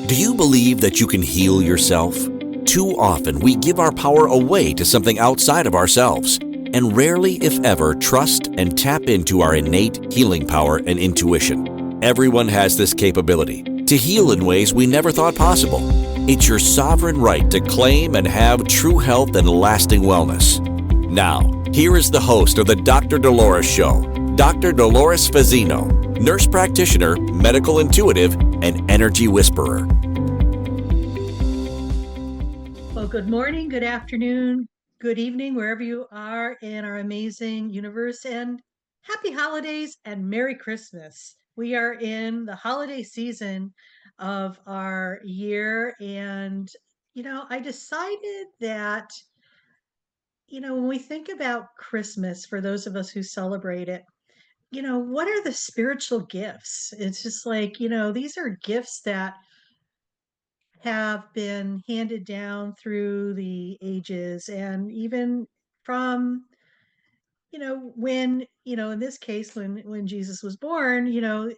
Do you believe that you can heal yourself? Too often we give our power away to something outside of ourselves, and rarely, if ever, trust and tap into our innate healing power and intuition. Everyone has this capability to heal in ways we never thought possible. It's your sovereign right to claim and have true health and lasting wellness. Now, here is the host of the Dr. Dolores Show, Dr. Dolores Fazzino, nurse practitioner, medical intuitive, and energy whisperer. Well, good morning, good afternoon, good evening, wherever you are in our amazing universe, and happy holidays and Merry Christmas. We are in the holiday season of our year, and I decided that, when we think about Christmas, for those of us who celebrate it, what are the spiritual gifts? It's just like, these are gifts that have been handed down through the ages, and even from when in this case, when Jesus was born, these are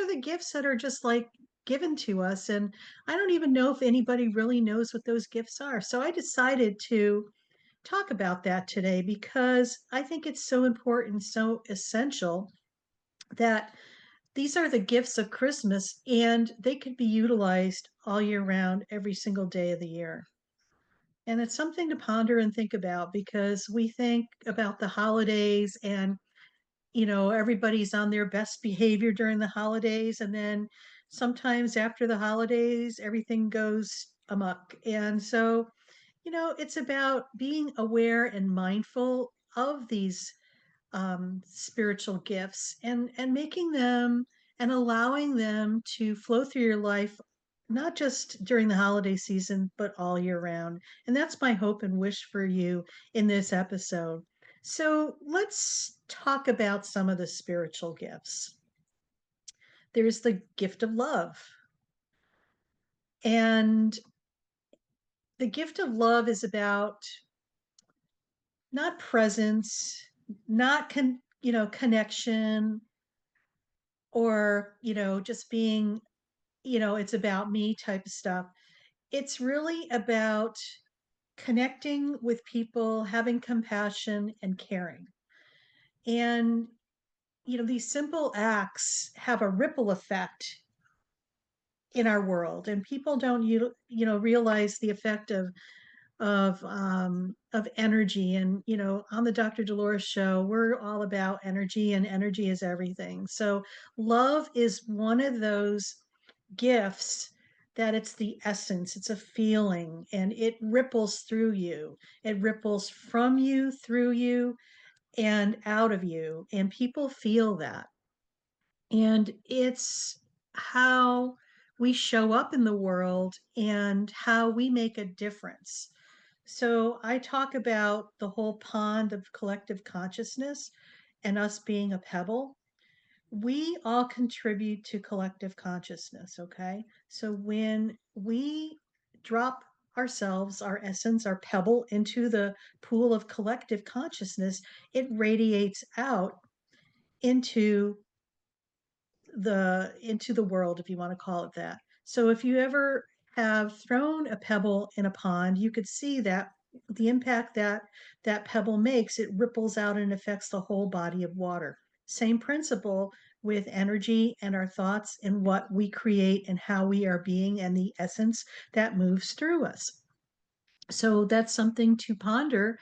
the gifts that are just like given to us, and I don't even know if anybody really knows what those gifts are. So I decided to talk about that today because I think it's so important, so essential, that these are the gifts of Christmas, and they could be utilized all year round, every single day of the year. And it's something to ponder and think about, because we think about the holidays and, everybody's on their best behavior during the holidays. And then sometimes after the holidays, everything goes amok. And so, it's about being aware and mindful of these spiritual gifts, and making them and allowing them to flow through your life, not just during the holiday season, but all year round. And that's my hope and wish for you in this episode. So let's talk about some of the spiritual gifts. There's the gift of love. And the gift of love is about not presence, not connection, or just being, it's about me type of stuff. It's really about connecting with people, having compassion and caring. And these simple acts have a ripple effect in our world, and people don't realize the effect of energy. And on the Dr. Dolores Show, we're all about energy, and energy is everything. So love is one of those gifts, that it's the essence, it's a feeling, and it ripples through you. It ripples from you, through you, and out of you, and people feel that. And it's how we show up in the world and how we make a difference. So I talk about the whole pond of collective consciousness and us being a pebble. We all contribute to collective consciousness, okay? So when we drop ourselves, our essence, our pebble into the pool of collective consciousness, it radiates out into the world, if you want to call it that. So if you ever have thrown a pebble in a pond, you could see that the impact that that pebble makes, it ripples out and affects the whole body of water. Same principle with energy and our thoughts and what we create and how we are being, and the essence that moves through us. So that's something to ponder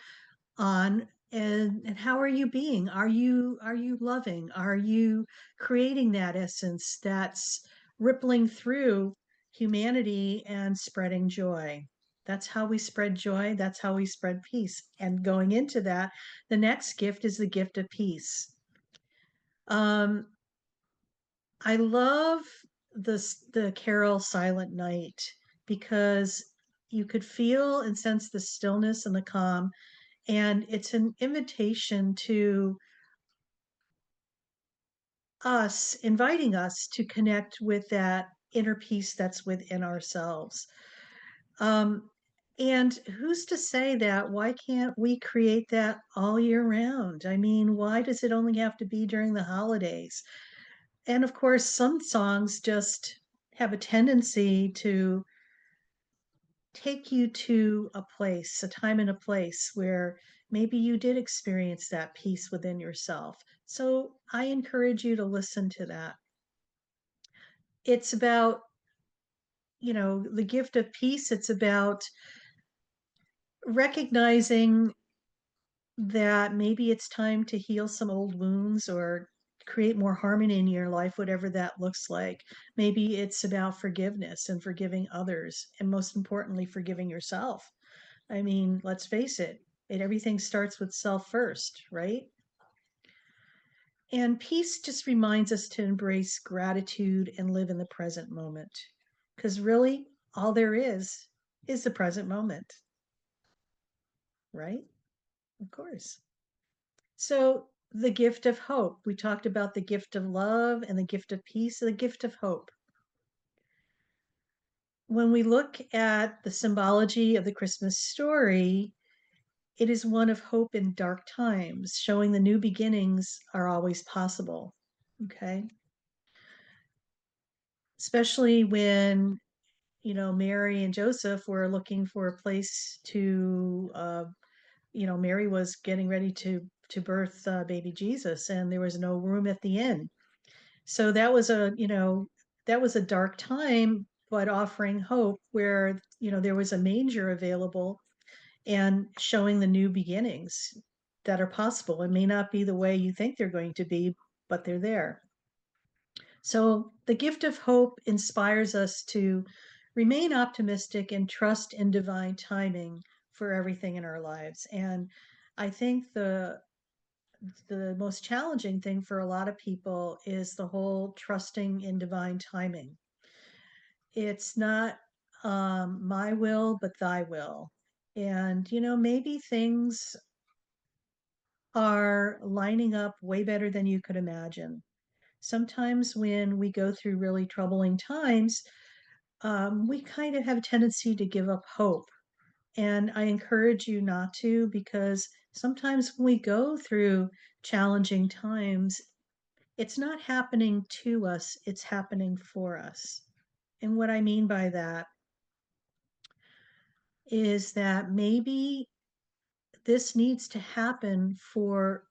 on. And how are you being? Are you loving? Are you creating that essence that's rippling through humanity and spreading joy? That's how we spread joy, that's how we spread peace. And going into that, the next gift is the gift of peace. um I love the carol Silent Night, because you could feel and sense the stillness and the calm, and it's an invitation to us, inviting us to connect with that inner peace that's within ourselves. Um, and who's to say that? Why can't we create that all year round? I mean, why does it only have to be during the holidays? And of course, some songs just have a tendency to take you to a place, a time and a place where maybe you did experience that peace within yourself. So I encourage you to listen to that. It's about, the gift of peace. It's about recognizing that maybe it's time to heal some old wounds or create more harmony in your life, whatever that looks like. Maybe it's about forgiveness and forgiving others, and most importantly, forgiving yourself. I mean, let's face everything starts with self first, right? And peace just reminds us to embrace gratitude and live in the present moment. Because really, all there is the present moment, right? Of course. So, the gift of hope. We talked about the gift of love and the gift of peace and the gift of hope. When we look at the symbology of the Christmas story, it is one of hope in dark times, showing the new beginnings are always possible. Okay. Especially when, Mary and Joseph were looking for a place to, Mary was getting ready to birth baby Jesus, and there was no room at the inn. So that was a dark time, but offering hope where, there was a manger available and showing the new beginnings that are possible. It may not be the way you think they're going to be, but they're there. So the gift of hope inspires us to remain optimistic and trust in divine timing for everything in our lives. And I think the most challenging thing for a lot of people is the whole trusting in divine timing. It's not my will, but thy will. And, maybe things are lining up way better than you could imagine. Sometimes when we go through really troubling times, we kind of have a tendency to give up hope. And I encourage you not to, because sometimes when we go through challenging times, it's not happening to us, it's happening for us. And what I mean by that is that maybe this needs to happen for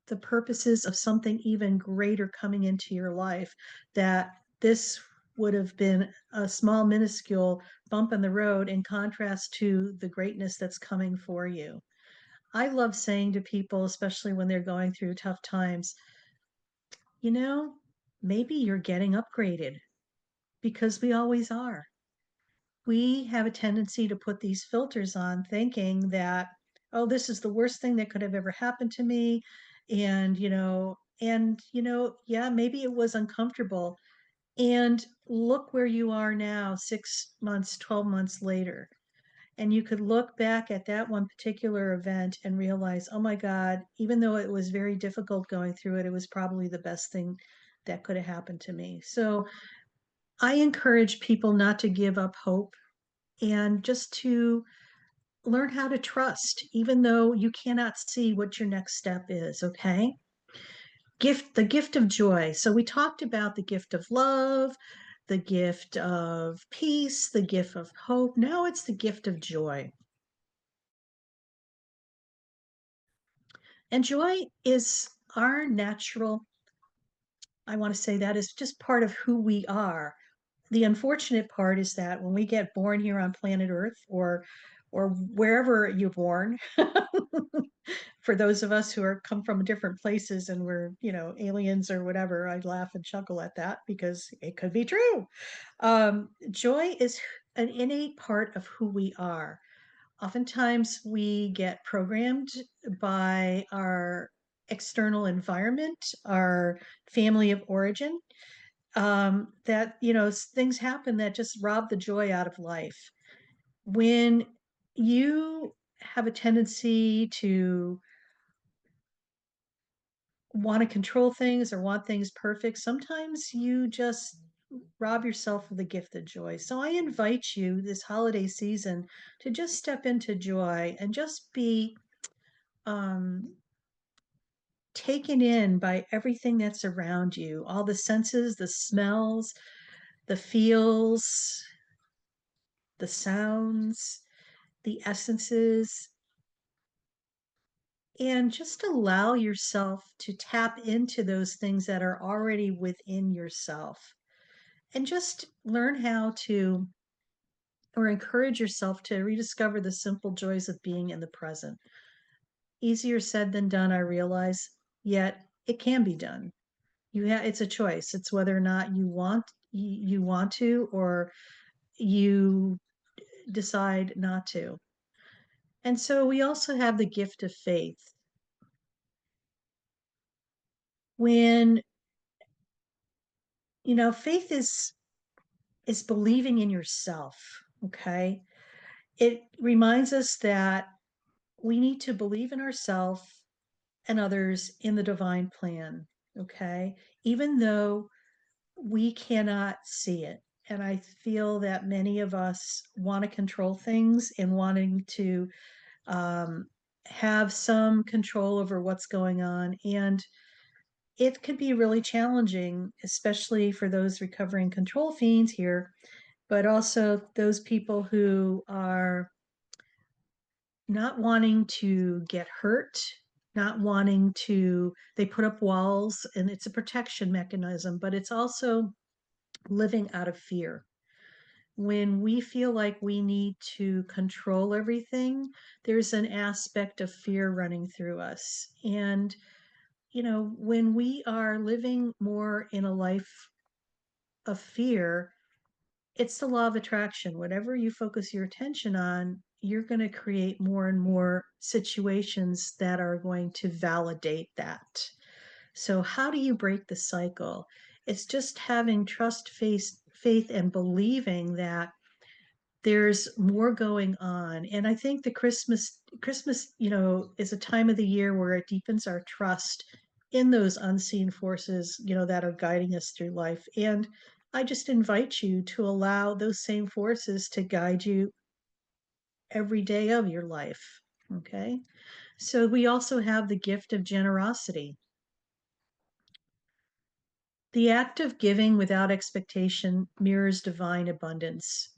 the purposes of something even greater coming into your life, that this would have been a small, minuscule bump in the road in contrast to the greatness that's coming for you. I love saying to people, especially when they're going through tough times, you know, maybe you're getting upgraded, because we always are. We have a tendency to put these filters on thinking that, oh, this is the worst thing that could have ever happened to me. Yeah, maybe it was uncomfortable. And look where you are now, 6 months, 12 months later. And you could look back at that one particular event and realize, oh my God, even though it was very difficult going through it, it was probably the best thing that could have happened to me. So I encourage people not to give up hope and just to learn how to trust, even though you cannot see what your next step is. Okay. The gift of joy. So we talked about the gift of love, the gift of peace, the gift of hope. Now it's the gift of joy. And joy is our natural, I want to say that is just part of who we are. The unfortunate part is that when we get born here on planet Earth, or wherever you're born, for those of us who are come from different places and we're, aliens or whatever, I laugh and chuckle at that because it could be true. Joy is an innate part of who we are. Oftentimes we get programmed by our external environment, our family of origin, that, things happen that just rob the joy out of life. When you have a tendency to want to control things or want things perfect, sometimes you just rob yourself of the gift of joy. So I invite you this holiday season to just step into joy and just be um, taken in by everything that's around you, all the senses, the smells, the feels, the sounds, the essences, and just allow yourself to tap into those things that are already within yourself. And just learn how to, or encourage yourself to rediscover the simple joys of being in the present. Easier said than done, I realize, yet it can be done. It's a choice. It's whether or not you want to, or you decide not to. And so we also have the gift of faith. When, faith is believing in yourself, okay? It reminds us that we need to believe in ourselves and others in the divine plan, okay? Even though we cannot see it. And I feel that many of us want to control things and wanting to um, have some control over what's going on. And it could be really challenging, especially for those recovering control fiends here, but also those people who are not wanting to get hurt, not wanting to, they put up walls, and it's a protection mechanism, but it's also living out of fear. When we feel like we need to control everything, there's an aspect of fear running through us. And, when we are living more in a life of fear, it's the law of attraction. Whatever you focus your attention on, you're going to create more and more situations that are going to validate that. So, how do you break the cycle? It's just having trust, faith, and believing that there's more going on. And I think the Christmas, is a time of the year where it deepens our trust in those unseen forces, that are guiding us through life. And I just invite you to allow those same forces to guide you every day of your life. Okay. So we also have the gift of generosity. The act of giving without expectation mirrors divine abundance.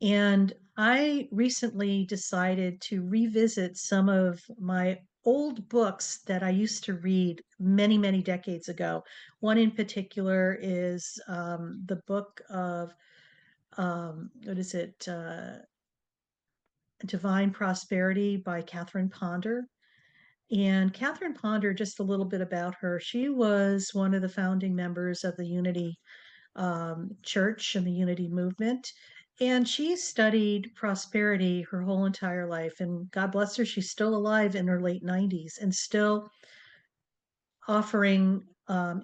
And I recently decided to revisit some of my old books that I used to read many, many decades ago. One in particular is the book of, what is it? Divine Prosperity by Catherine Ponder. And Catherine Ponder, just a little bit about her, she was one of the founding members of the Unity church and the Unity movement. And she studied prosperity her whole entire life. And God bless her, she's still alive in her late 90s and still offering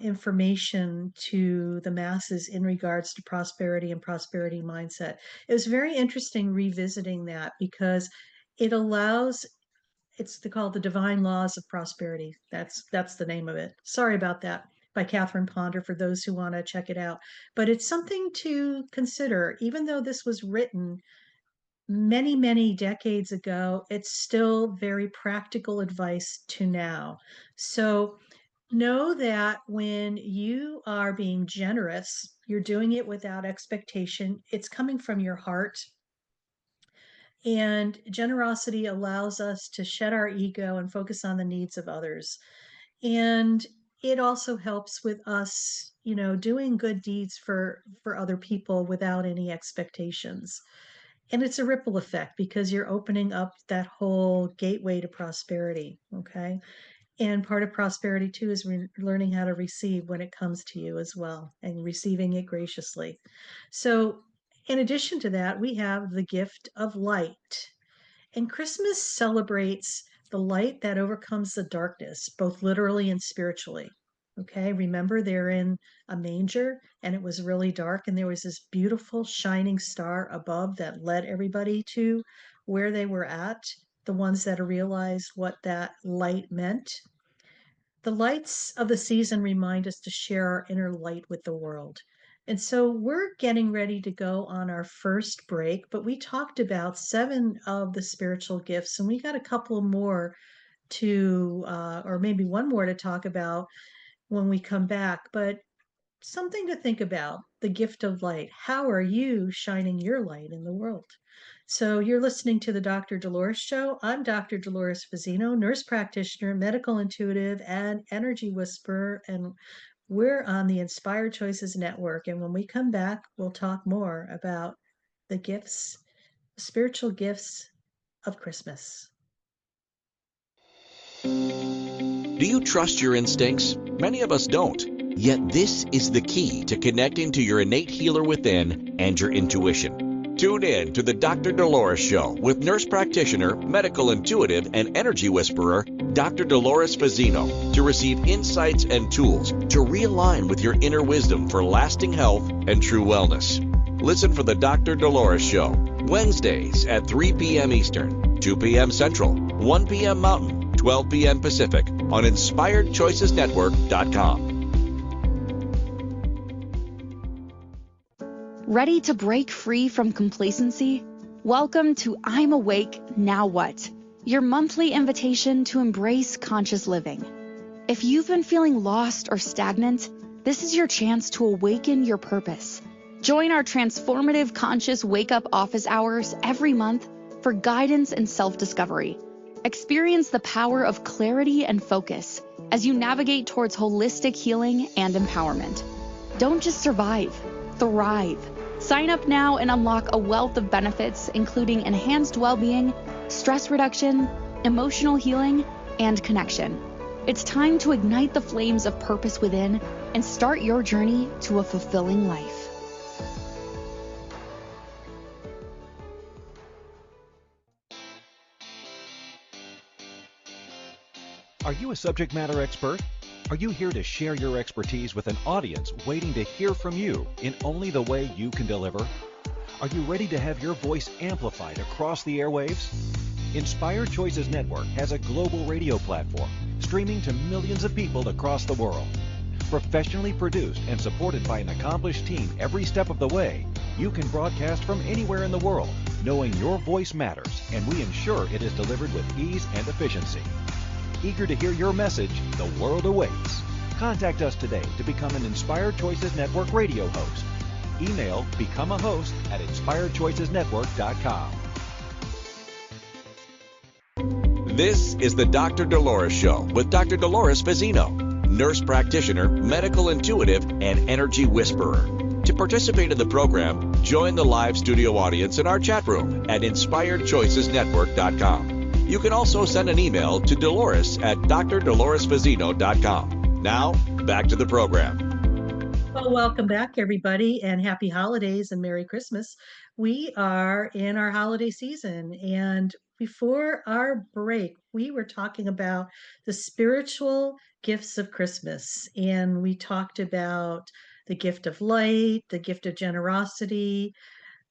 information to the masses in regards to prosperity and prosperity mindset. It was very interesting revisiting that because it allows, it's called The Divine Laws of Prosperity. That's the name of it. Sorry about that, by Catherine Ponder, for those who want to check it out. But it's something to consider. Even though this was written many, many decades ago, it's still very practical advice to now. So know that when you are being generous, you're doing it without expectation. It's coming from your heart. And generosity allows us to shed our ego and focus on the needs of others. And it also helps with us, doing good deeds for other people without any expectations. And it's a ripple effect because you're opening up that whole gateway to prosperity. Okay. And part of prosperity too is learning how to receive when it comes to you as well, and receiving it graciously. So, in addition to that, we have the gift of light. And Christmas celebrates the light that overcomes the darkness, both literally and spiritually. Okay, remember they're in a manger and it was really dark, and there was this beautiful shining star above that led everybody to where they were at, the ones that realized what that light meant. The lights of the season remind us to share our inner light with the world. And so we're getting ready to go on our first break, but we talked about 7 of the spiritual gifts, and we got a couple more or maybe one more to talk about when we come back. But something to think about, the gift of light. How are you shining your light in the world? So, you're listening to the Dr. Dolores Show. I'm Dr. Dolores Fazzino, nurse practitioner, medical intuitive, and energy whisperer. And we're on the Inspired Choices Network. And when we come back, we'll talk more about the gifts, spiritual gifts of Christmas. Do you trust your instincts? Many of us don't. Yet this is the key to connecting to your innate healer within and your intuition. Tune in to the Dr. Dolores Show with nurse practitioner, medical intuitive, and energy whisperer, Dr. Dolores Fazzino, to receive insights and tools to realign with your inner wisdom for lasting health and true wellness. Listen for the Dr. Dolores Show, Wednesdays at 3 p.m. Eastern, 2 p.m. Central, 1 p.m. Mountain, 12 p.m. Pacific on InspiredChoicesNetwork.com. Ready to break free from complacency? Welcome to I'm Awake, Now What? Your monthly invitation to embrace conscious living. If you've been feeling lost or stagnant, this is your chance to awaken your purpose. Join our transformative conscious wake-up office hours every month for guidance and self-discovery. Experience the power of clarity and focus as you navigate towards holistic healing and empowerment. Don't just survive, thrive. Sign up now and unlock a wealth of benefits, including enhanced well-being, stress reduction, emotional healing, and connection. It's time to ignite the flames of purpose within and start your journey to a fulfilling life. Are you a subject matter expert? Are you here to share your expertise with an audience waiting to hear from you in only the way you can deliver? Are you ready to have your voice amplified across the airwaves? Inspired Choices Network has a global radio platform streaming to millions of people across the world. Professionally produced and supported by an accomplished team every step of the way, you can broadcast from anywhere in the world, knowing your voice matters, and we ensure it is delivered with ease and efficiency. Eager to hear your message, the world awaits. Contact us today to become an Inspired Choices Network radio host. Email become a host at inspiredchoicesnetwork.com. This is the Dr. Dolores Show with Dr. Dolores Fazzino, nurse practitioner, medical intuitive, and energy whisperer. To participate in the program, join the live studio audience in our chat room at inspiredchoicesnetwork.com. You can also send an email to Dolores at drdoloresfazzino.com. Now, back to the program. Well, welcome back, everybody, and happy holidays and Merry Christmas. We are in our holiday season, and before our break, we were talking about the spiritual gifts of Christmas, and we talked about the gift of light, the gift of generosity,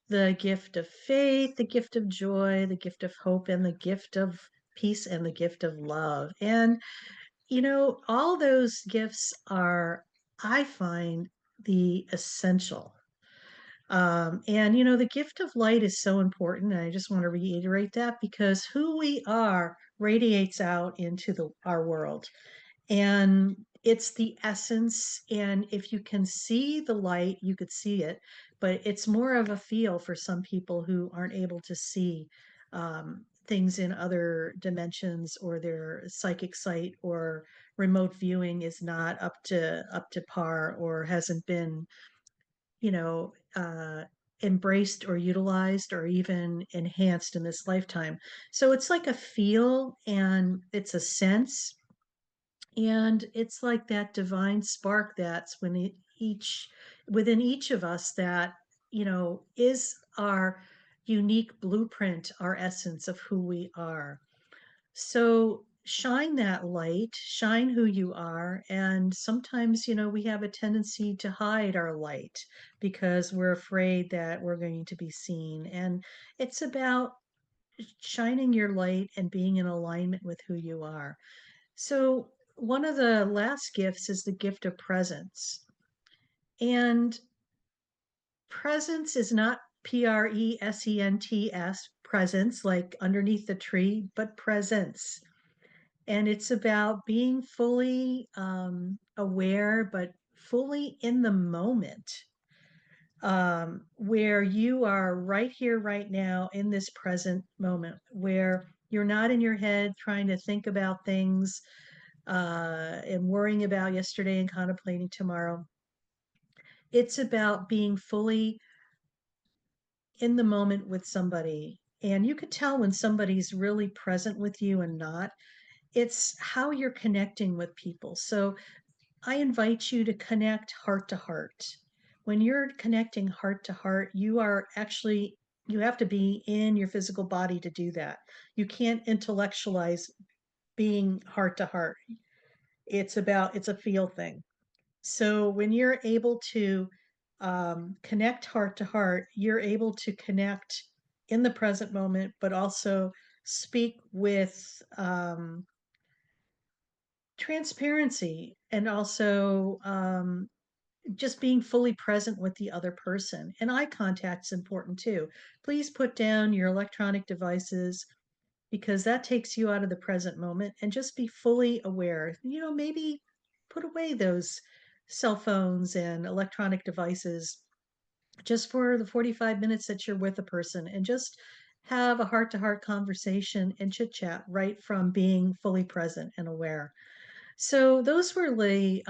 the gift of faith, the gift of joy, the gift of hope, and the gift of peace, and the gift of love. And, all those gifts are, I find, the essential. The gift of light is so important. And I just want to reiterate that because who we are radiates out into our world. And it's the essence. And if you can see the light, you could see it, but it's more of a feel for some people who aren't able to see things in other dimensions, or their psychic sight or remote viewing is not up to par, or hasn't been, you know, uh, embraced or utilized or even enhanced in this lifetime. So it's like a feel and it's a sense, and it's like that divine spark that's when each within each of us that, is our unique blueprint, our essence of who we are. So shine that light, shine who you are. And sometimes, we have a tendency to hide our light because we're afraid that we're going to be seen. And it's about shining your light and being in alignment with who you are. So, one of the last gifts is the gift of presence. And presence is not presents, presence, like underneath the tree, but presence. And it's about being fully aware, but fully in the moment, where you are right here, right now, in this present moment, where you're not in your head trying to think about things and worrying about yesterday and contemplating tomorrow. It's about being fully in the moment with somebody. And you could tell when somebody's really present with you and not. It's how you're connecting with people. So I invite you to connect heart to heart. When you're connecting heart to heart, you have to be in your physical body to do that. You can't intellectualize being heart to heart. It's a feel thing. So when you're able to connect heart to heart, you're able to connect in the present moment, but also speak with transparency and also just being fully present with the other person. And eye contact is important too. Please put down your electronic devices because that takes you out of the present moment and just be fully aware. Maybe put away those cell phones and electronic devices just for the 45 minutes that you're with a person and just have a heart to heart conversation and chit chat right from being fully present and aware. So those were the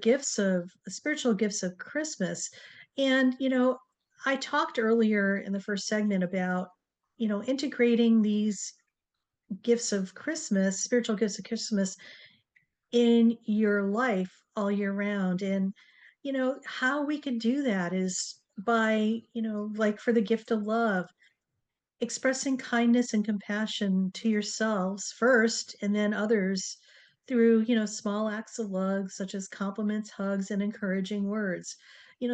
gifts of the spiritual gifts of Christmas. And I talked earlier in the first segment about integrating these gifts of Christmas, spiritual gifts of Christmas, in your life all year round. And how we can do that is by like for the gift of love, expressing kindness and compassion to yourselves first and then others through small acts of love such as compliments, hugs, and encouraging words.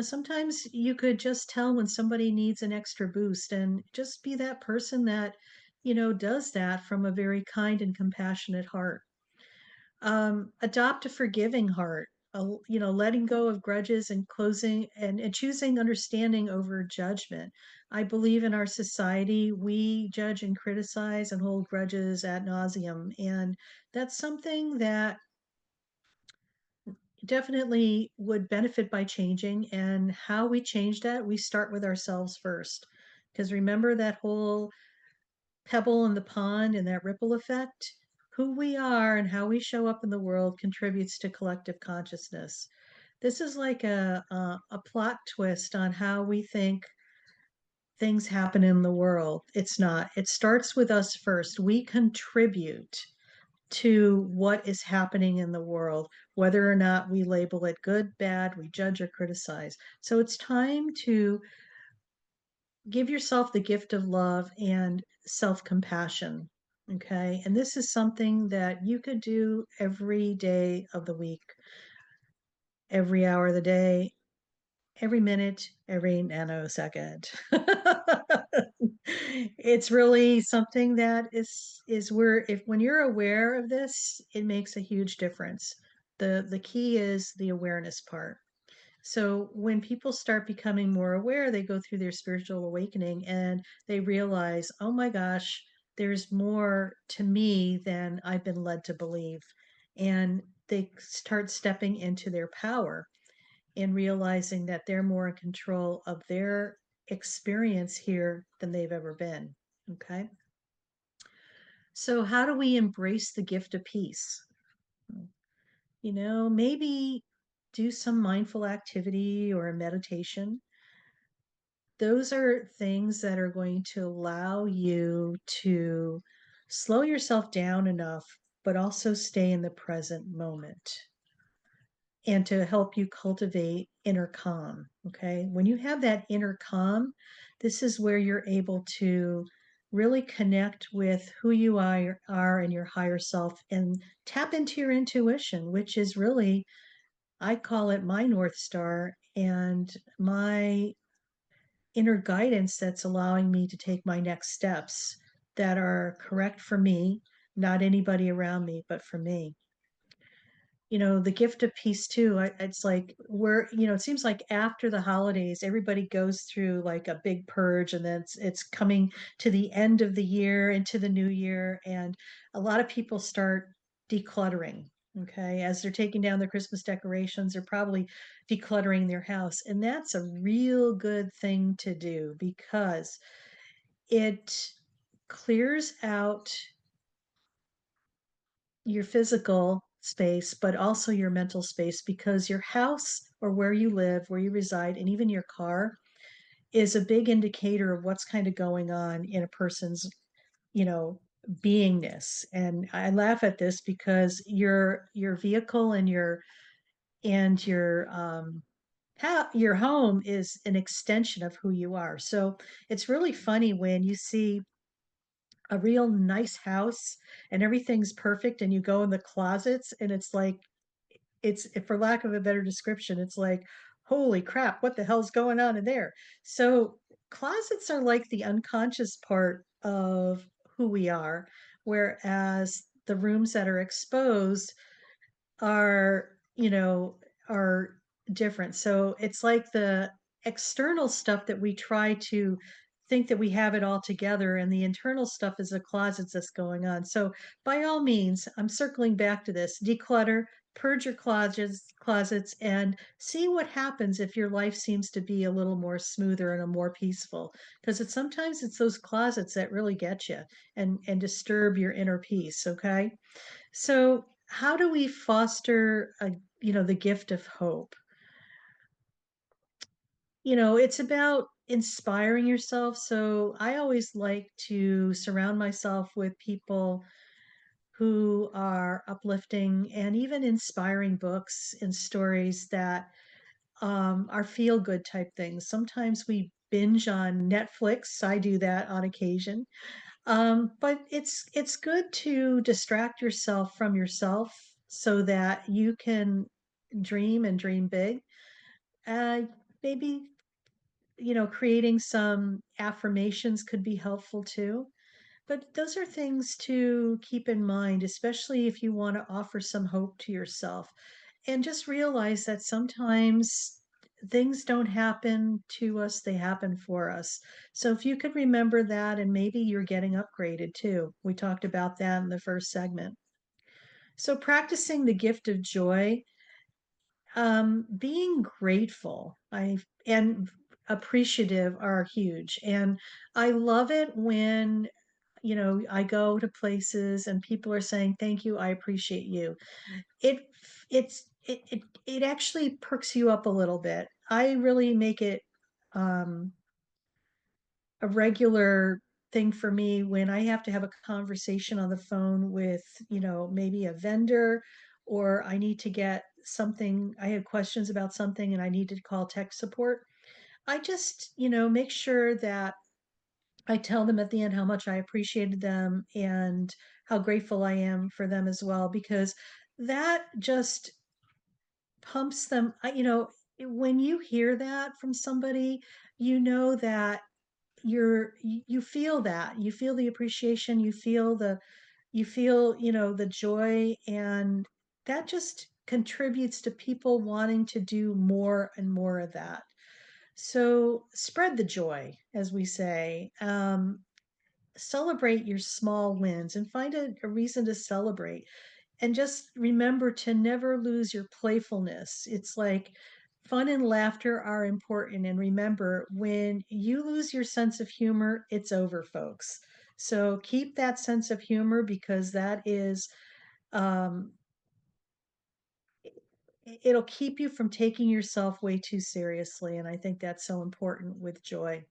Sometimes you could just tell when somebody needs an extra boost and just be that person that does that from a very kind and compassionate heart. Adopt a forgiving heart, letting go of grudges and closing and choosing understanding over judgment. I believe in our society, we judge and criticize and hold grudges ad nauseum. And that's something that definitely would benefit by changing. And how we change that, we start with ourselves first. Because remember that whole pebble in the pond and that ripple effect? Who we are and how we show up in the world contributes to collective consciousness. This is like a plot twist on how we think things happen in the world. It's not. It starts with us first. We contribute to what is happening in the world, whether or not we label it good, bad, we judge or criticize. So it's time to give yourself the gift of love and self compassion. Okay. And this is something that you could do every day of the week, every hour of the day, every minute, every nanosecond. It's really something that is where if when you're aware of this, it makes a huge difference. The key is the awareness part. So when people start becoming more aware, they go through their spiritual awakening and they realize, oh my gosh, there's more to me than I've been led to believe. And they start stepping into their power and realizing that they're more in control of their experience here than they've ever been. Okay. So, how do we embrace the gift of peace? Maybe do some mindful activity or a meditation. Those are things that are going to allow you to slow yourself down enough, but also stay in the present moment and to help you cultivate inner calm. Okay. When you have that inner calm, this is where you're able to really connect with who you are and your higher self and tap into your intuition, which is really, I call it my North Star and my inner guidance that's allowing me to take my next steps that are correct for me, not anybody around me, but for me. The gift of peace too. It's like it seems like after the holidays, everybody goes through like a big purge, and then it's coming to the end of the year into the new year, and a lot of people start decluttering. Okay. As they're taking down their Christmas decorations, they're probably decluttering their house. And that's a real good thing to do because it clears out your physical space, but also your mental space because your house or where you live, where you reside, and even your car is a big indicator of what's kind of going on in a person's, you know, beingness. And I laugh at this because your vehicle and your home is an extension of who you are. So it's really funny when you see a real nice house and everything's perfect and you go in the closets and it's like it's for lack of a better description, it's like, holy crap, what the hell's going on in there? So closets are like the unconscious part of who we are, whereas the rooms that are exposed are, are different. So it's like the external stuff that we try to think that we have it all together, and the internal stuff is the closets that's going on. So by all means, I'm circling back to this: declutter, purge your closets, and see what happens if your life seems to be a little more smoother and a more peaceful. Because sometimes it's those closets that really get you and disturb your inner peace. Okay. So, how do we foster the gift of hope? It's about inspiring yourself. So, I always like to surround myself with people who are uplifting and even inspiring books and stories that are feel good type things. Sometimes we binge on Netflix. I do that on occasion. But it's good to distract yourself from yourself so that you can dream and dream big. Uh, Maybe, creating some affirmations could be helpful too. But those are things to keep in mind, especially if you want to offer some hope to yourself. And just realize that sometimes things don't happen to us, they happen for us. So if you could remember that, and maybe you're getting upgraded too. We talked about that in the first segment. So practicing the gift of joy, being grateful, and appreciative are huge. And I love it when I go to places and people are saying, thank you, I appreciate you. It it actually perks you up a little bit. I really make it um a regular thing for me when I have to have a conversation on the phone with, maybe a vendor, or I need to get something, I have questions about something and I need to call tech support. I just, make sure that I tell them at the end how much I appreciated them and how grateful I am for them as well, because that just pumps them. When you hear that from somebody, you know that you feel that. You feel the appreciation, you feel the joy, and that just contributes to people wanting to do more and more of that. So spread the joy, as we say. Celebrate your small wins and find a reason to celebrate. And just remember to never lose your playfulness. It's like fun and laughter are important. And remember, when you lose your sense of humor, it's over, folks. So keep that sense of humor because that is, um, it'll keep you from taking yourself way too seriously. And I think that's so important with joy.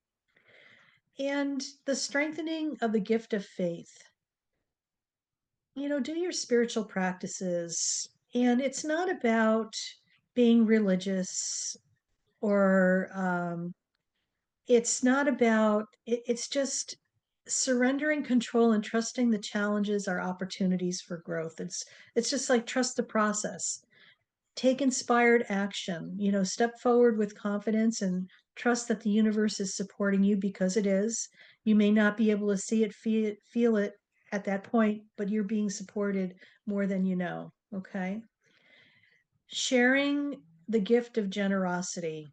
And the strengthening of the gift of faith. Do your spiritual practices. And it's not about being religious or it's not about, it's just surrendering control and trusting the challenges are opportunities for growth. It's just like trust the process. Take inspired action, step forward with confidence and trust that the universe is supporting you because it is. You may not be able to see it, feel it at that point, but you're being supported more than you know. Okay. Sharing the gift of generosity.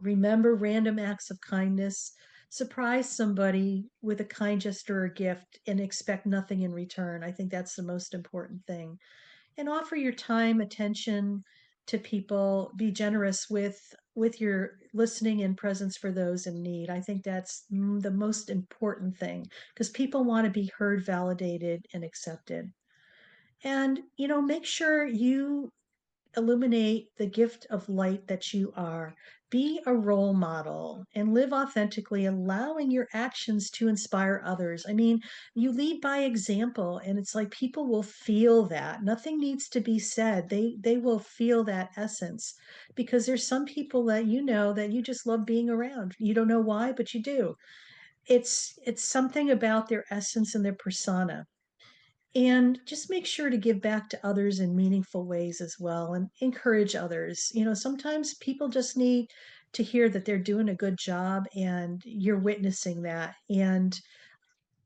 Remember random acts of kindness. surprise somebody with a kind gesture or gift and expect nothing in return. I think that's the most important thing. And offer your time, attention to people, be generous with your listening and presence for those in need. I think that's the most important thing because people want to be heard, validated, and accepted. And, make sure you illuminate the gift of light that you are. Be a role model and live authentically, allowing your actions to inspire others. I mean, you lead by example, and it's like people will feel that. Nothing needs to be said. They will feel that essence because there's some people that that you just love being around. You don't know why, but you do. It's something about their essence and their persona, and just make sure to give back to others in meaningful ways as well and encourage others. Sometimes people just need to hear that they're doing a good job and you're witnessing that. And,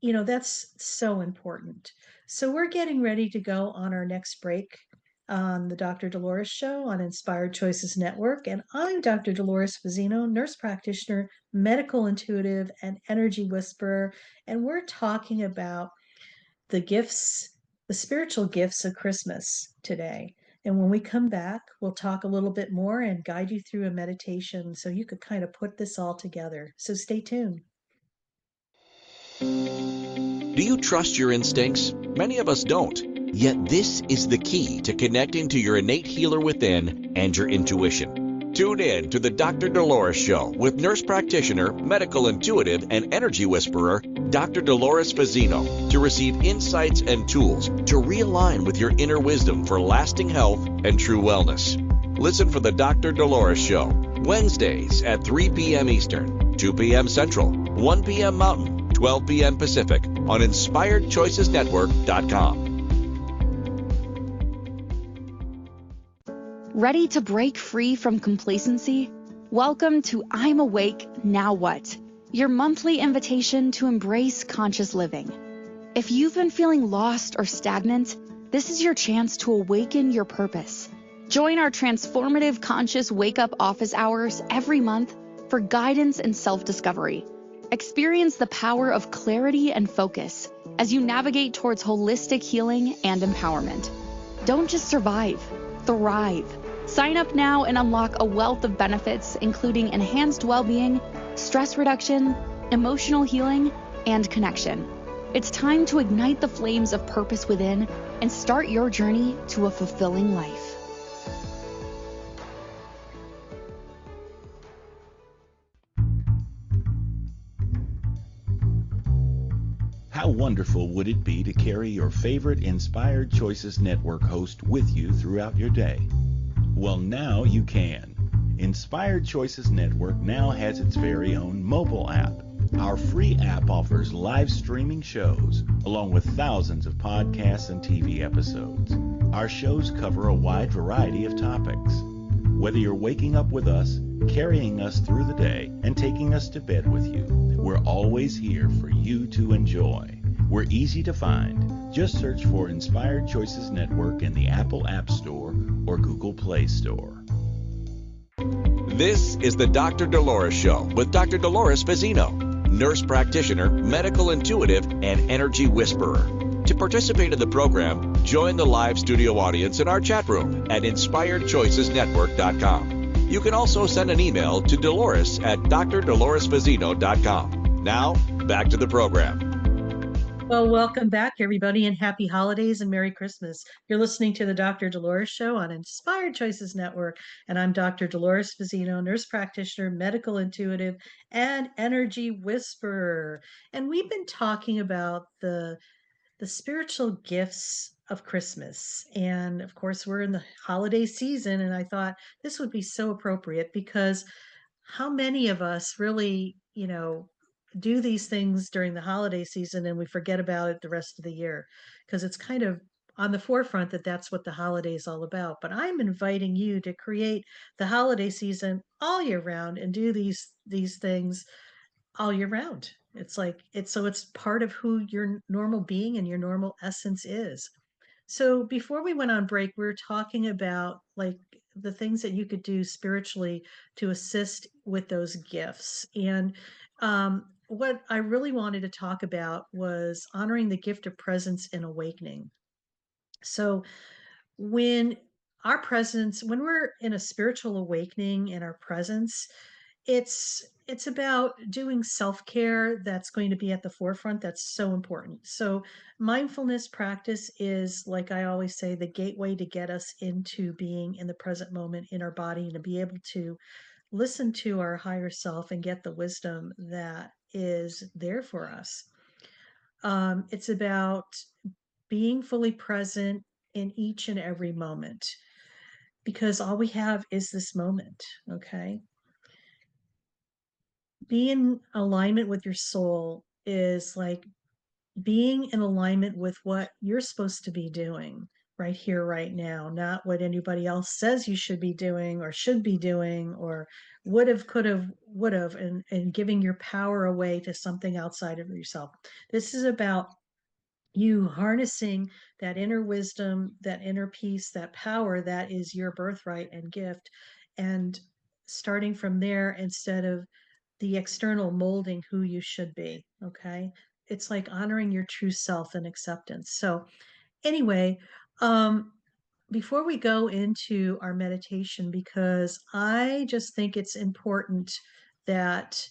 that's so important. So we're getting ready to go on our next break on the Dr. Dolores Show on Inspired Choices Network. And I'm Dr. Dolores Fazzino, nurse practitioner, medical intuitive, and energy whisperer. And we're talking about the gifts, the spiritual gifts of Christmas today. And when we come back, we'll talk a little bit more and guide you through a meditation so you could kind of put this all together. So stay tuned. Do you trust your instincts? Many of us don't. Yet this is the key to connecting to your innate healer within and your intuition. Tune in to the Dr. Dolores Show with nurse practitioner, medical intuitive, and energy whisperer, Dr. Dolores Fazzino, to receive insights and tools to realign with your inner wisdom for lasting health and true wellness. Listen for the Dr. Dolores Show, Wednesdays at 3 p.m. Eastern, 2 p.m. Central, 1 p.m. Mountain, 12 p.m. Pacific on InspiredChoicesNetwork.com. Ready to break free from complacency? Welcome to I'm Awake, Now What? Your monthly invitation to embrace conscious living. If you've been feeling lost or stagnant, this is your chance to awaken your purpose. Join our transformative conscious wake-up office hours every month for guidance and self-discovery. Experience the power of clarity and focus as you navigate towards holistic healing and empowerment. Don't just survive, thrive. Sign up now and unlock a wealth of benefits, including enhanced well-being, stress reduction, emotional healing, and connection. It's time to ignite the flames of purpose within and start your journey to a fulfilling life. How wonderful would it be to carry your favorite Inspired Choices Network host with you throughout your day? Well, now you can. Inspired Choices Network now has its very own mobile app. Our free app offers live streaming shows, along with thousands of podcasts and TV episodes. Our shows cover a wide variety of topics. Whether you're waking up with us, carrying us through the day, and taking us to bed with you, we're always here for you to enjoy. We're easy to find. Just search for Inspired Choices Network in the Apple App Store or Google Play Store. This is the Dr. Dolores Show with Dr. Dolores Fazzino, nurse practitioner, medical intuitive, and energy whisperer. To participate in the program, join the live studio audience in our chat room at InspiredChoicesNetwork.com. You can also send an email to Dolores at drdoloresfazzino.com. Now, back to the program. Well, welcome back, everybody, and happy holidays and Merry Christmas. You're listening to the Dr. Dolores Show on Inspired Choices Network, and I'm Dr. Dolores Fazzino, nurse practitioner, medical intuitive, and energy whisperer. And we've been talking about the spiritual gifts of Christmas. And of course, we're in the holiday season, and I thought this would be so appropriate because how many of us really, do these things during the holiday season and we forget about it the rest of the year because it's kind of on the forefront that that's what the holiday is all about. But I'm inviting you to create the holiday season all year round and do these things all year round. It's part of who your normal being and your normal essence is. So before we went on break, we were talking about like the things that you could do spiritually to assist with those gifts. And what I really wanted to talk about was honoring the gift of presence in awakening. So when when we're in a spiritual awakening in our presence, it's about doing self-care that's going to be at the forefront. That's so important. So mindfulness practice is, like I always say, the gateway to get us into being in the present moment in our body and to be able to listen to our higher self and get the wisdom that is there for us. It's about being fully present in each and every moment because all we have is this moment. Okay. Being in alignment with your soul is like being in alignment with what you're supposed to be doing right here, right now, not what anybody else says you should be doing or should be doing or would have, could have, would have, and giving your power away to something outside of yourself. This is about you harnessing that inner wisdom, that inner peace, that power that is your birthright and gift, and starting from there instead of the external molding who you should be. Okay. It's like honoring your true self and acceptance. So, anyway, um, before we go into our meditation, because I just think it's important that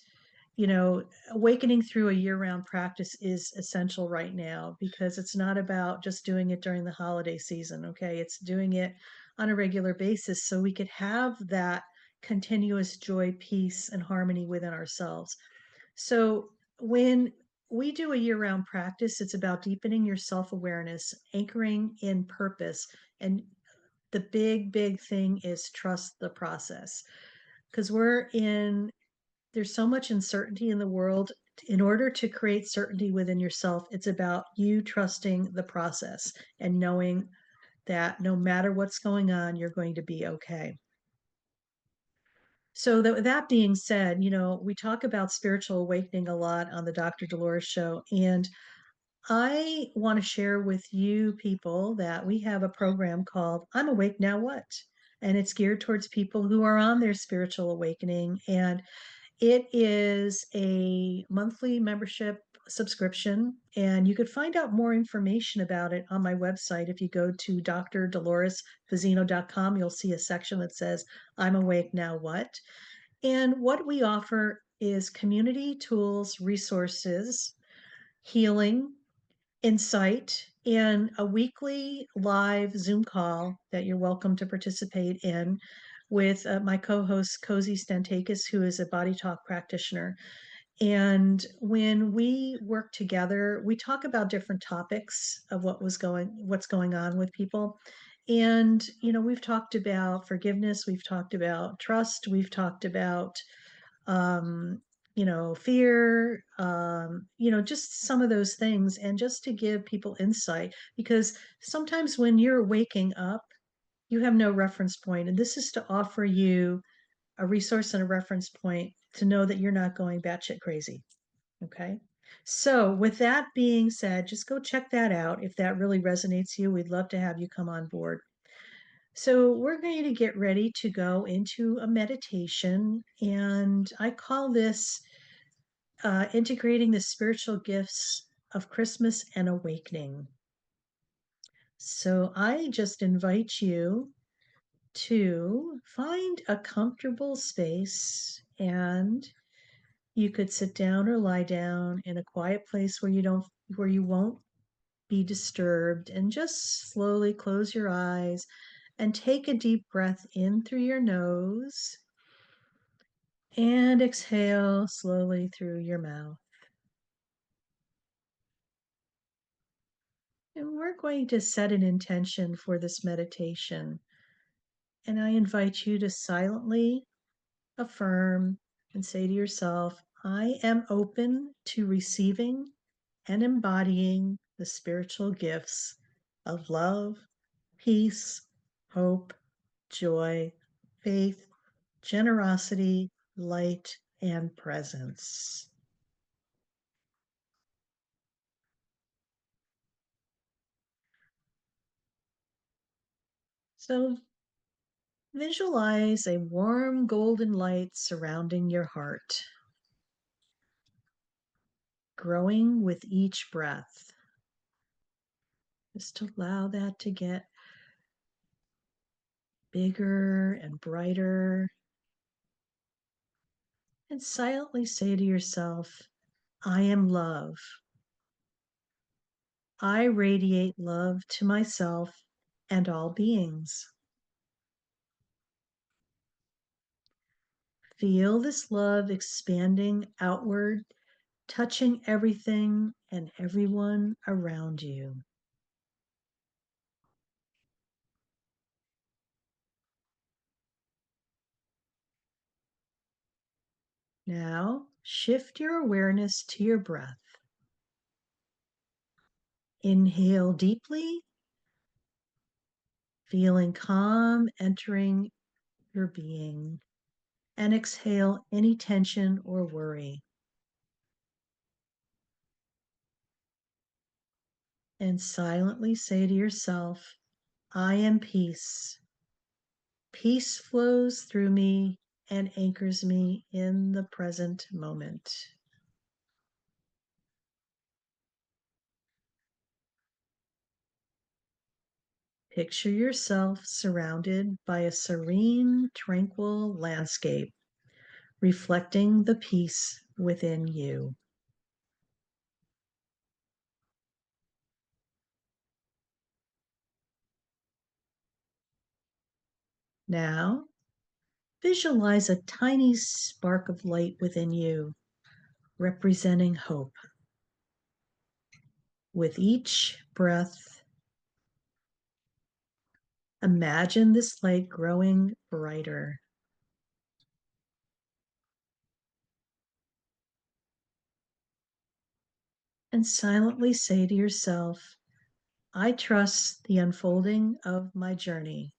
awakening through a year-round practice is essential right now because it's not about just doing it during the holiday season. Okay. It's doing it on a regular basis so we could have that continuous joy, peace, and harmony within ourselves. So when we do a year-round practice, it's about deepening your self-awareness, anchoring in purpose, and the big thing is trust the process because there's so much uncertainty in the world. In order to create certainty within yourself, it's about you trusting the process and knowing that no matter what's going on, you're going to be okay. So that being said, we talk about spiritual awakening a lot on the Dr. Dolores show, and I want to share with you people that we have a program called I'm Awake Now What? And it's geared towards people who are on their spiritual awakening. And it is a monthly membership subscription, and you could find out more information about it on my website. If you go to drdoloresfazzino.com, you'll see a section that says, I'm Awake Now What? And what we offer is community tools, resources, healing, insight, and a weekly live Zoom call that you're welcome to participate in with my co-host Cozy Stantakis, who is a body talk practitioner. And when we work together, we talk about different topics of what's going on with people. And we've talked about forgiveness, we've talked about trust, we've talked about um, fear, just some of those things, and just to give people insight, because sometimes when you're waking up, you have no reference point, and this is to offer you a resource and a reference point to know that you're not going batshit crazy. Okay. So, with that being said, just go check that out. If that really resonates you, we'd love to have you come on board. So, we're going to get ready to go into a meditation, and I call this integrating the spiritual gifts of Christmas and awakening. So, I just invite you to find a comfortable space, and you could sit down or lie down in a quiet place where you won't be disturbed, and just slowly close your eyes and take a deep breath in through your nose and exhale slowly through your mouth. And we're going to set an intention for this meditation. And I invite you to silently affirm and say to yourself, I am open to receiving and embodying the spiritual gifts of love, peace, hope, joy, faith, generosity, light, and presence. So visualize a warm golden light surrounding your heart. growing with each breath. Just allow that to get bigger and brighter. And silently say to yourself, I am love. I radiate love to myself and all beings. Feel this love expanding outward, touching everything and everyone around you. Now, shift your awareness to your breath. Inhale deeply, feeling calm entering your being, and exhale any tension or worry. And silently say to yourself, I am peace. Peace flows through me and anchors me in the present moment. Picture yourself surrounded by a serene, tranquil landscape, reflecting the peace within you. Now, visualize a tiny spark of light within you, representing hope. With each breath, imagine this light growing brighter. And silently say to yourself, I trust the unfolding of my journey.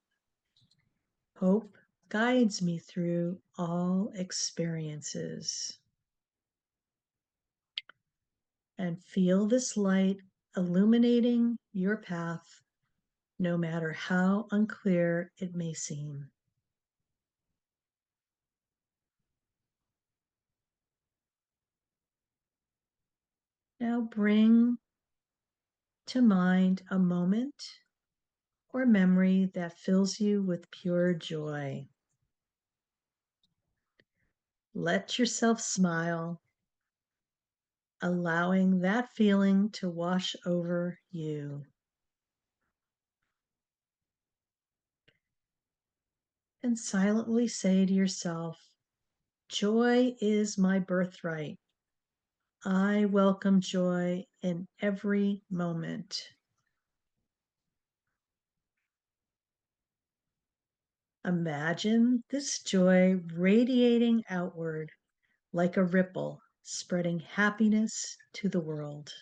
Hope guides me through all experiences. And feel this light illuminating your path, no matter how unclear it may seem. Now bring to mind a moment or memory that fills you with pure joy. Let yourself smile, allowing that feeling to wash over you. And silently say to yourself, joy is my birthright. I welcome joy in every moment. Imagine this joy radiating outward like a ripple, spreading happiness to the world.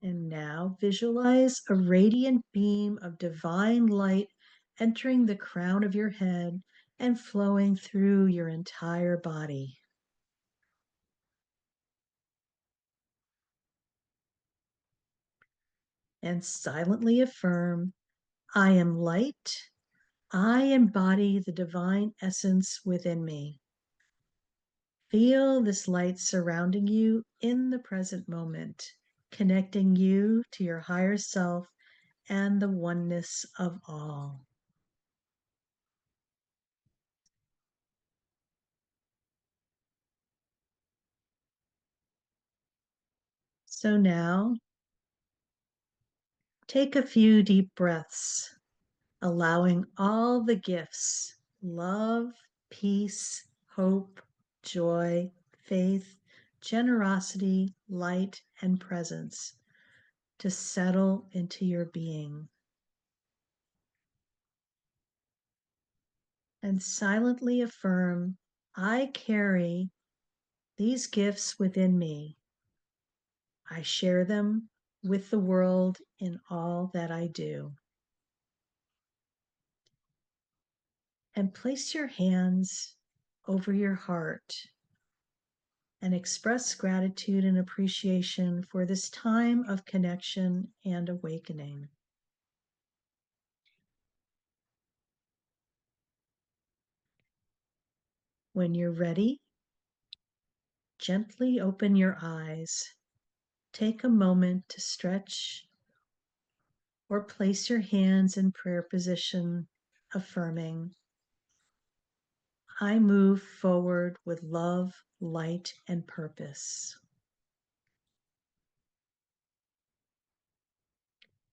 And now visualize a radiant beam of divine light entering the crown of your head and flowing through your entire body. And silently affirm, I am light. I embody the divine essence within me. Feel this light surrounding you in the present moment, connecting you to your higher self and the oneness of all. So now, take a few deep breaths, allowing all the gifts, love, peace, hope, joy, faith, generosity, light, and presence to settle into your being. And silently affirm, I carry these gifts within me. I share them with the world in all that I do. And place your hands over your heart and express gratitude and appreciation for this time of connection and awakening. When you're ready, gently open your eyes. Take a moment to stretch or place your hands in prayer position, affirming, I move forward with love, light, and purpose.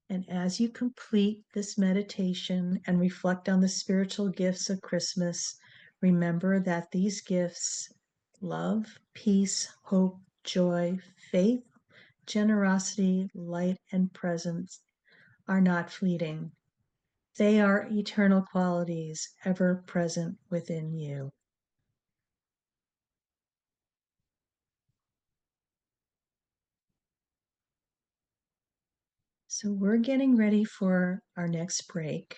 And as you complete this meditation and reflect on the spiritual gifts of Christmas, remember that these gifts, love, peace, hope, joy, faith, generosity, light, and presence, are not fleeting. They are eternal qualities ever present within you. So we're getting ready for our next break.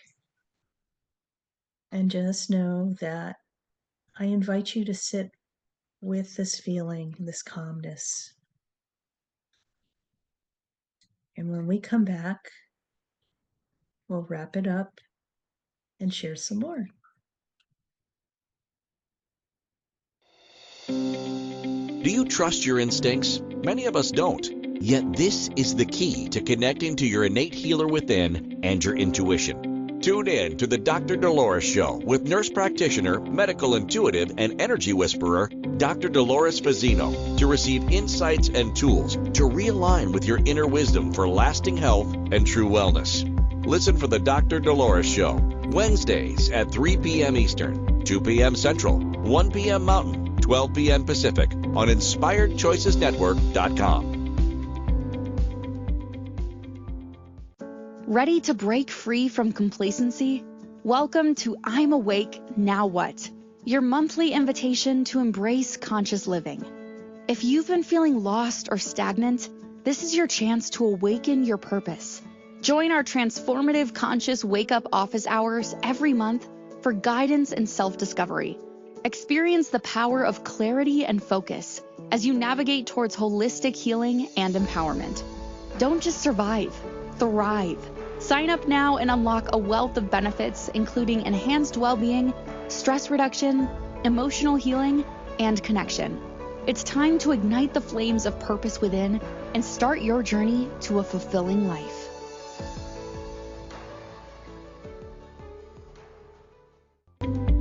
And just know that I invite you to sit with this feeling, this calmness. And when we come back, we'll wrap it up and share some more. Do you trust your instincts? Many of us don't. Yet this is the key to connecting to your innate healer within and your intuition. Tune in to the Dr. Dolores Show with nurse practitioner, medical intuitive, and energy whisperer, Dr. Dolores Fazzino, to receive insights and tools to realign with your inner wisdom for lasting health and true wellness. Listen for the Dr. Dolores Show, Wednesdays at 3 p.m. Eastern, 2 p.m. Central, 1 p.m. Mountain, 12 p.m. Pacific on InspiredChoicesNetwork.com. Ready to break free from complacency? Welcome to I'm Awake, Now What? Your monthly invitation to embrace conscious living. If you've been feeling lost or stagnant, this is your chance to awaken your purpose. Join our transformative conscious wake-up office hours every month for guidance and self-discovery. Experience the power of clarity and focus as you navigate towards holistic healing and empowerment. Don't just survive, thrive. Sign up now and unlock a wealth of benefits, including enhanced well-being, stress reduction, emotional healing, and connection. It's time to ignite the flames of purpose within and start your journey to a fulfilling life.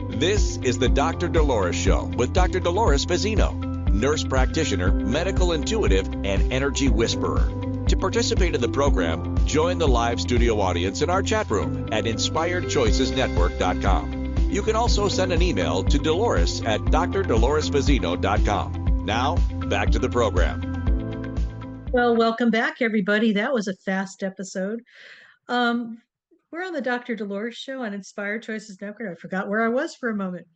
This is the Dr. Dolores Show with Dr. Dolores Fazzino, nurse practitioner, medical intuitive, and energy whisperer. To participate in the program, join the live studio audience in our chat room at InspiredChoicesNetwork.com. You can also send an email to Dolores at drdoloresfazzino.com. Now, back to the program. Well, welcome back, everybody. That was a fast episode. We're on the Dr. Dolores Show on Inspired Choices Network. I forgot where I was for a moment.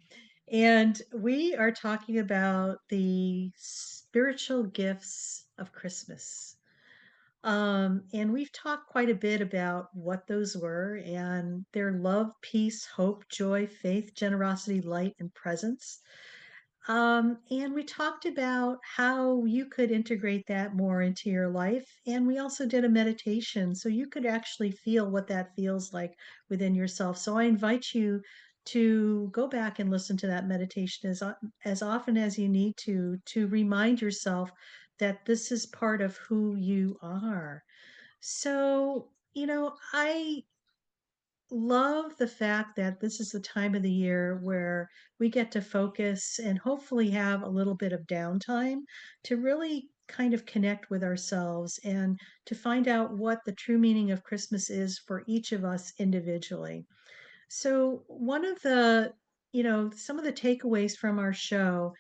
And we are talking about the spiritual gifts of Christmas. And we've talked quite a bit about what those were and their love, peace, hope, joy, faith, generosity, light, and presence. And we talked about how you could integrate that more into your life. And we also did a meditation so you could actually feel what that feels like within yourself. So I invite you to go back and listen to that meditation as often as you need to remind yourself that this is part of who you are. So, I love the fact that this is the time of the year where we get to focus and hopefully have a little bit of downtime to really kind of connect with ourselves and to find out what the true meaning of Christmas is for each of us individually. So, one of some of the takeaways from our show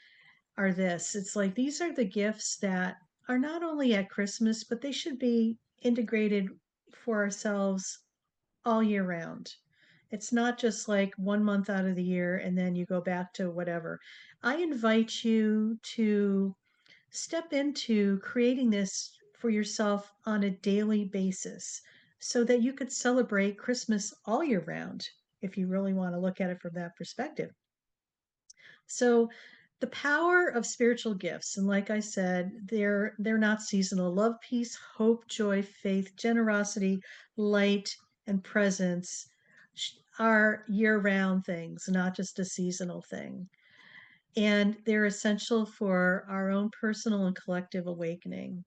are this. It's like these are the gifts that are not only at Christmas, but they should be integrated for ourselves all year round. It's not just like 1 month out of the year and then you go back to whatever. I invite you to step into creating this for yourself on a daily basis so that you could celebrate Christmas all year round if you really want to look at it from that perspective. So the power of spiritual gifts, and like I said, they're not seasonal. Love, peace, hope, joy, faith, generosity, light, and presence are year-round things, not just a seasonal thing. and they're essential for our own personal and collective awakening.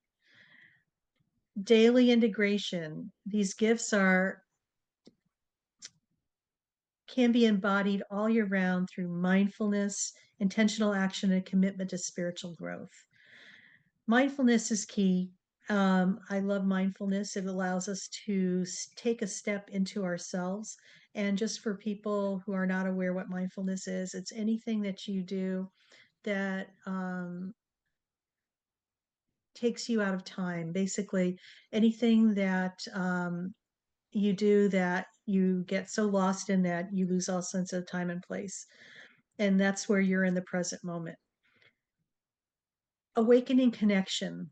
Daily integration. These gifts can be embodied all year round through mindfulness, intentional action, and commitment to spiritual growth. Mindfulness is key. I love mindfulness. It allows us to take a step into ourselves. And just for people who are not aware what mindfulness is, it's anything that you do that takes you out of time. Basically, anything that you do that you get so lost in that you lose all sense of time and place. And that's where you're in the present moment. Awakening connection.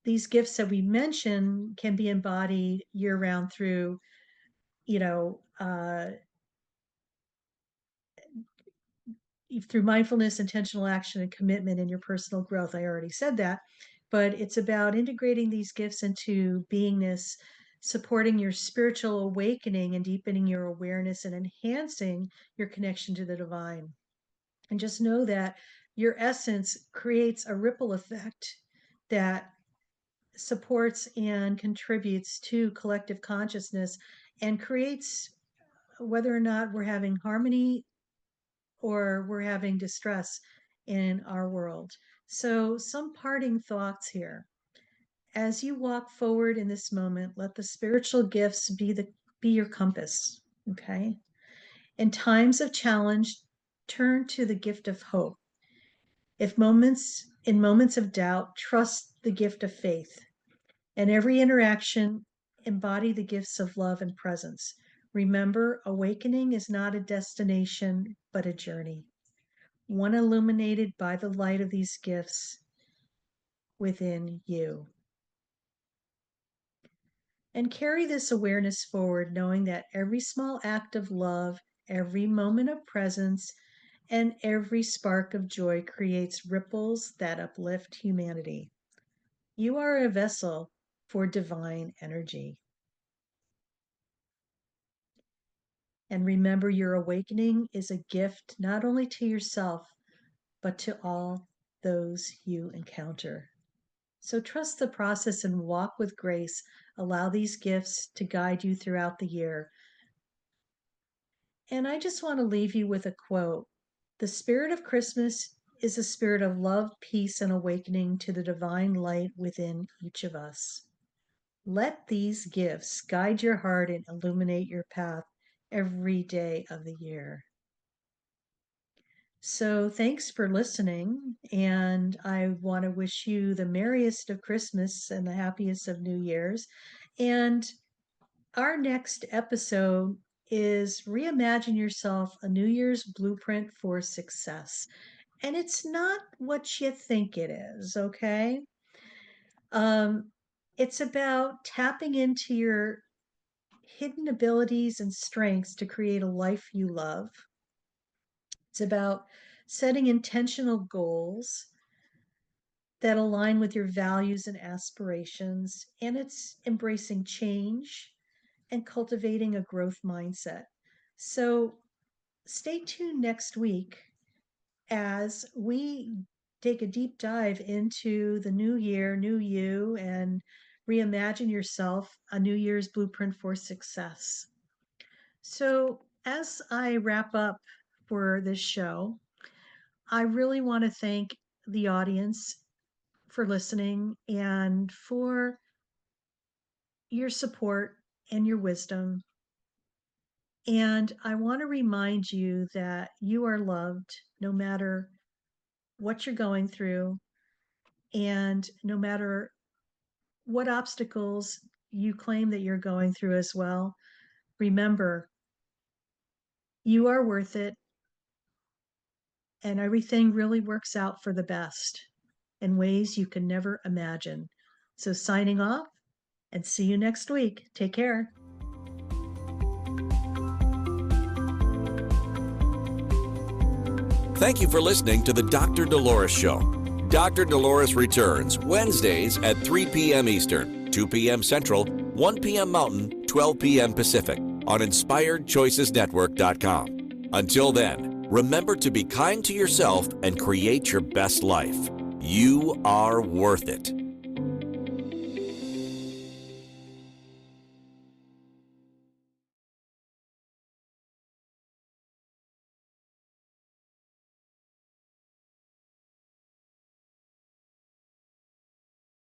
These gifts that we mention can be embodied year round through, you know, through mindfulness, intentional action, and commitment in your personal growth. I already said that, but it's about integrating these gifts into beingness, supporting your spiritual awakening and deepening your awareness and enhancing your connection to the divine. And just know that your essence creates a ripple effect that supports and contributes to collective consciousness and creates, whether or not we're having harmony or we're having distress in our world. So, some parting thoughts here. As you walk forward in this moment, let the spiritual gifts be your compass. Okay. In times of challenge, turn to the gift of hope. In moments of doubt, trust the gift of faith. In every interaction, embody the gifts of love and presence. Remember, awakening is not a destination, but a journey, one illuminated by the light of these gifts within you. And carry this awareness forward, knowing that every small act of love, every moment of presence, and every spark of joy creates ripples that uplift humanity. You are a vessel for divine energy. And remember, your awakening is a gift not only to yourself, but to all those you encounter. So trust the process and walk with grace. Allow these gifts to guide you throughout the year. And I just want to leave you with a quote. The spirit of Christmas is a spirit of love, peace, and awakening to the divine light within each of us. Let these gifts guide your heart and illuminate your path every day of the year. So thanks for listening, and I want to wish you the merriest of Christmas and the happiest of New Year's. And our next episode is Reimagine Yourself, a New Year's Blueprint for Success. And it's not what you think it is, okay? It's about tapping into your hidden abilities and strengths to create a life you love. It's about setting intentional goals that align with your values and aspirations. And it's embracing change and cultivating a growth mindset. So stay tuned next week as we take a deep dive into the new year, new you, and reimagine yourself, a New Year's blueprint for success. So, as I wrap up for this show, I really want to thank the audience for listening and for your support and your wisdom. And I want to remind you that you are loved no matter what you're going through and no matter what obstacles you claim that you're going through as well. Remember, you are worth it, and everything really works out for the best in ways you can never imagine. So, signing off and see you next week. Take care. Thank you for listening to the Dr. Dolores Show. Dr. Dolores returns Wednesdays at 3 p.m. Eastern, 2 p.m. Central, 1 p.m. Mountain, 12 p.m. Pacific on InspiredChoicesNetwork.com. Until then, Remember to be kind to yourself and create your best life. You are worth it.